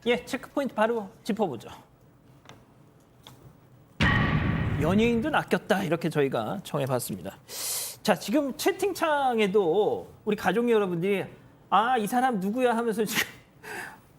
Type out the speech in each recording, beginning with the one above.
예, 체크포인트 바로 짚어보죠. 연예인도 낚였다 이렇게 저희가 정해봤습니다. 자, 지금 채팅창에도 우리 가족 여러분들이 아, 이 사람 누구야 하면서 지금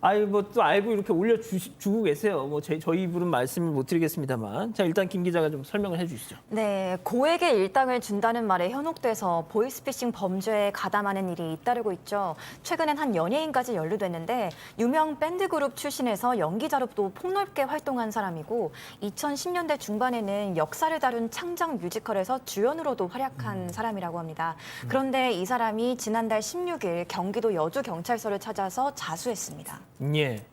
아유 뭐 또 알고 이렇게 올려주고 계세요. 뭐 저희 입으로는 말씀을 못 드리겠습니다만 자 일단 김 기자가 좀 설명을 해주시죠. 네, 고액의 일당을 준다는 말에 현혹돼서 보이스피싱 범죄에 가담하는 일이 잇따르고 있죠. 최근엔 한 연예인까지 연루됐는데 유명 밴드그룹 출신에서 연기자로도 폭넓게 활동한 사람이고 2010년대 중반에는 역사를 다룬 창작 뮤지컬에서 주연으로도 활약한 사람이라고 합니다. 그런데 이 사람이 지난달 16일 경기도 여주경찰서를 찾아서 자수했습니다. 예.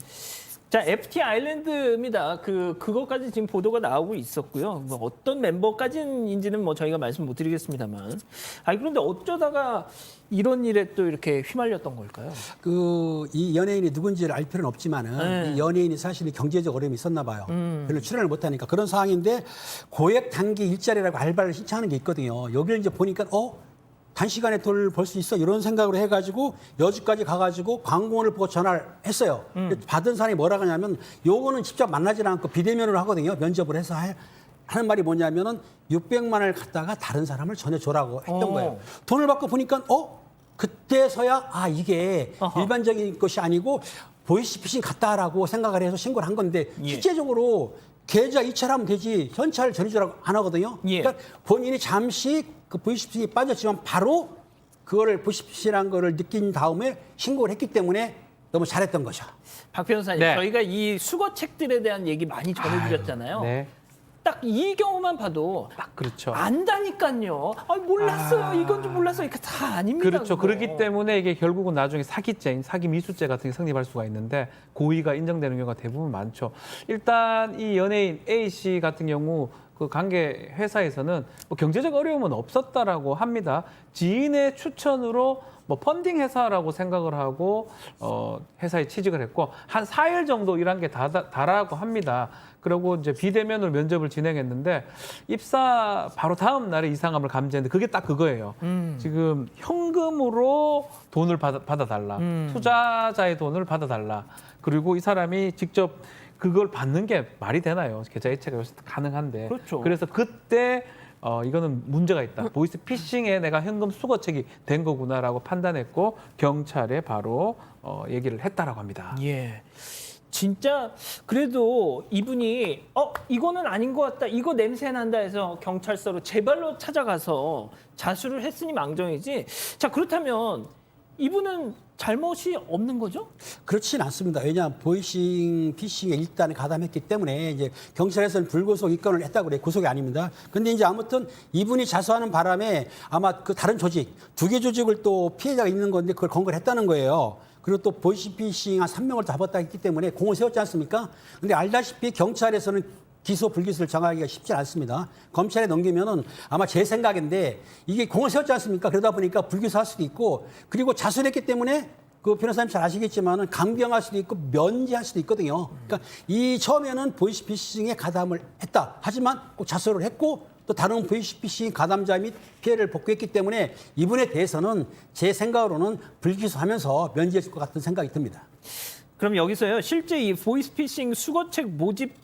자, FT 아일랜드입니다. 그것까지 지금 보도가 나오고 있었고요. 뭐 어떤 멤버까지인지는 뭐 저희가 말씀 못 드리겠습니다만. 아니 그런데 어쩌다가 이런 일에 또 이렇게 휘말렸던 걸까요? 이 연예인이 누군지를 알 필요는 없지만은 네. 이 연예인이 사실 경제적 어려움이 있었나 봐요. 별로 출연을 못 하니까 그런 상황인데 고액 단기 일자리라고 알바를 신청하는 게 있거든요. 여기를 이제 보니까 단시간에 돈을 벌 수 있어 이런 생각으로 해가지고 여주까지 가가지고 광고원을 보고 전화를 했어요. 받은 사람이 뭐라 하냐면 요거는 직접 만나지 않고 비대면으로 하거든요. 면접을 해서 하는 말이 뭐냐면은 600만 원을 갖다가 다른 사람을 전해줘라고 했던 거예요. 돈을 받고 보니까 그때서야 이게 어허. 일반적인 것이 아니고 보이스피싱 같다라고 생각을 해서 신고를 한 건데 실제적으로 계좌 이체하면 되지 현찰 전해주라고 안 하거든요. 예. 그러니까 본인이 잠시 그 보이스피싱이 빠졌지만 바로 그거를 보이스피싱이라는 거를 느낀 다음에 신고를 했기 때문에 너무 잘했던 거죠. 박 변호사님, 네. 저희가 이 수거책들에 대한 얘기 많이 전해드렸잖아요. 네, 딱 이 경우만 봐도 그렇죠. 안다니까요. 몰랐어요. 이건 좀 몰랐어요. 이거 다 아닙니다. 그렇죠. 그거. 그렇기 때문에 이게 결국은 나중에 사기죄인, 사기 미수죄 같은 게 성립할 수가 있는데 고의가 인정되는 경우가 대부분 많죠. 일단 이 연예인 A 씨 같은 경우 그 관계 회사에서는 뭐 경제적 어려움은 없었다라고 합니다. 지인의 추천으로 뭐 펀딩 회사라고 생각을 하고 회사에 취직을 했고 한 4일 정도 일한 게 다라고 합니다. 그리고 이제 비대면으로 면접을 진행했는데 입사 바로 다음 날에 이상함을 감지했는데 그게 딱 그거예요. 지금 현금으로 돈을 받아달라. 투자자의 돈을 받아달라. 그리고 이 사람이 직접 그걸 받는 게 말이 되나요? 계좌 이체가 요새 가능한데. 그렇죠. 그래서 그때 이거는 문제가 있다. 보이스 피싱에 내가 현금 수거책이 된 거구나라고 판단했고 경찰에 바로 얘기를 했다라고 합니다. 예. 진짜 그래도 이분이 이거는 아닌 것 같다. 이거 냄새 난다 해서 경찰서로 제발로 찾아가서 자수를 했으니 망정이지. 자, 그렇다면 이분은 잘못이 없는 거죠? 그렇지는 않습니다. 왜냐하면 보이스피싱에 일단에 가담했기 때문에 이제 경찰에서는 불구속 입건을 했다고 그래요. 구속이 아닙니다. 근데 이제 아무튼 이분이 자수하는 바람에 아마 그 다른 조직, 2개 조직을 또 피해자가 있는 건데 그걸 검거를 했다는 거예요. 그리고 또 보이스피싱 한 3명을 잡았다 했기 때문에 공을 세웠지 않습니까? 근데 알다시피 경찰에서는 기소, 불기소를 정하기가 쉽지 않습니다. 검찰에 넘기면은 아마 제 생각인데 이게 공을 세웠지 않습니까? 그러다 보니까 불기소할 수도 있고 그리고 자수를 했기 때문에 그 변호사님 잘 아시겠지만은 감경할 수도 있고 면제할 수도 있거든요. 그러니까 이 처음에는 보이스피싱에 가담을 했다. 하지만 꼭 자수를 했고 또 다른 보이스피싱 가담자 및 피해를 복구했기 때문에 이분에 대해서는 제 생각으로는 불기소하면서 면제했을 것 같은 생각이 듭니다. 그럼 여기서요. 실제 이 보이스피싱 수거책 모집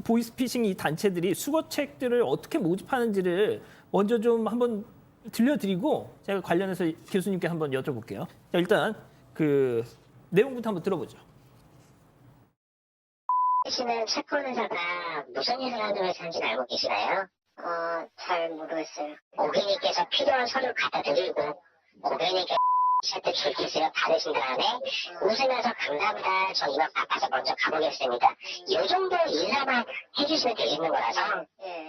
보이스피싱 이 단체들이 수거책들을 어떻게 모집하는지를 먼저 좀 한번 들려드리고 제가 관련해서 교수님께 한번 여쭤볼게요. 자, 일단 그 내용부터 한번 들어보죠. 씨는 채권 회사가 무슨 일을 하는 회사인지 알고 계시나요? 잘 모르겠어요. 고객님께서 필요한 서류 갖다 드리고 고객님께 때 줄기세요 받으신 다음에 웃으면서 감사합니다. 저 이만 바빠서 먼저 가보겠습니다. 이 정도 인사만 해주시면 되겠는 거라서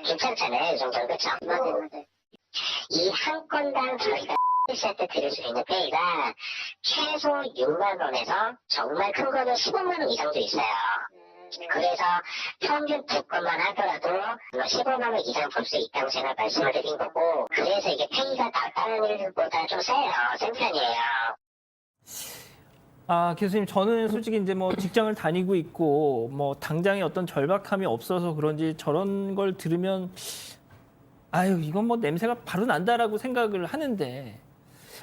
괜찮잖아요. 이 정도는 그렇죠? 맞아요. 이 한 건당 저희가 세트 드릴 수 있는 페이가 최소 6만 원에서 정말 큰 거는 15만 원 이상도 있어요. 그래서 평균 2건만 하더라도 15만 원 이상 볼 수 있다고 제가 말씀을 드린 거고 그래서 이게 페이가 다른 일보다 좀 센 편이에요. 교수님, 저는 솔직히 이제 뭐 직장을 다니고 있고 뭐 당장에 어떤 절박함이 없어서 그런지 저런 걸 들으면 이건 뭐 냄새가 바로 난다라고 생각을 하는데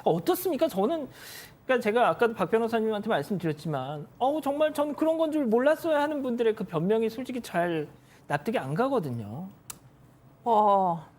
어떻습니까? 저는 그러니까 제가 아까도 박 변호사님한테 말씀드렸지만 정말 전 그런 건 줄 몰랐어요 하는 분들의 그 변명이 솔직히 잘 납득이 안 가거든요.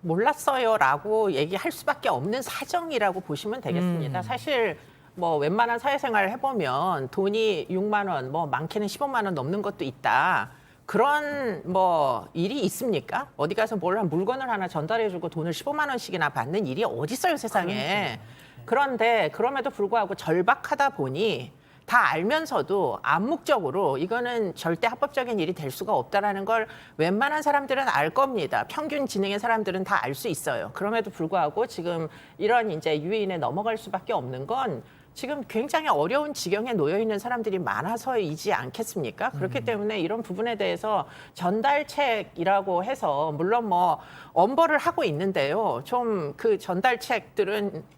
몰랐어요라고 얘기할 수밖에 없는 사정이라고 보시면 되겠습니다. 사실 뭐 웬만한 사회생활을 해보면 돈이 6만 원, 뭐 많게는 15만 원 넘는 것도 있다. 그런 뭐 일이 있습니까? 어디 가서 물건을 하나 전달해주고 돈을 15만 원씩이나 받는 일이 어디 있어요, 세상에. 그런데 그럼에도 불구하고 절박하다 보니 다 알면서도 암묵적으로 이거는 절대 합법적인 일이 될 수가 없다라는 걸 웬만한 사람들은 알 겁니다. 평균 지능의 사람들은 다 알 수 있어요. 그럼에도 불구하고 지금 이런 이제 유인에 넘어갈 수밖에 없는 건 지금 굉장히 어려운 지경에 놓여 있는 사람들이 많아서이지 않겠습니까? 그렇기 때문에 이런 부분에 대해서 전달책이라고 해서 물론 뭐 엄벌을 하고 있는데요. 좀 그 전달책들은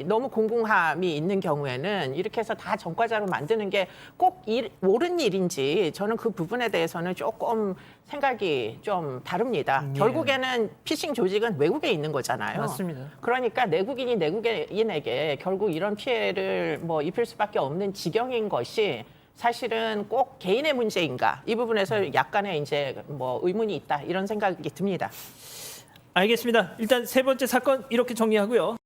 너무 공공함이 있는 경우에는 이렇게 해서 다 전과자로 만드는 게 꼭 옳은 일인지 저는 그 부분에 대해서는 조금 생각이 좀 다릅니다. 예. 결국에는 피싱 조직은 외국에 있는 거잖아요. 맞습니다. 그러니까 내국인이 내국인에게 결국 이런 피해를 뭐 입힐 수밖에 없는 지경인 것이 사실은 꼭 개인의 문제인가 이 부분에서 약간의 이제 뭐 의문이 있다 이런 생각이 듭니다. 알겠습니다. 일단 세 번째 사건 이렇게 정리하고요.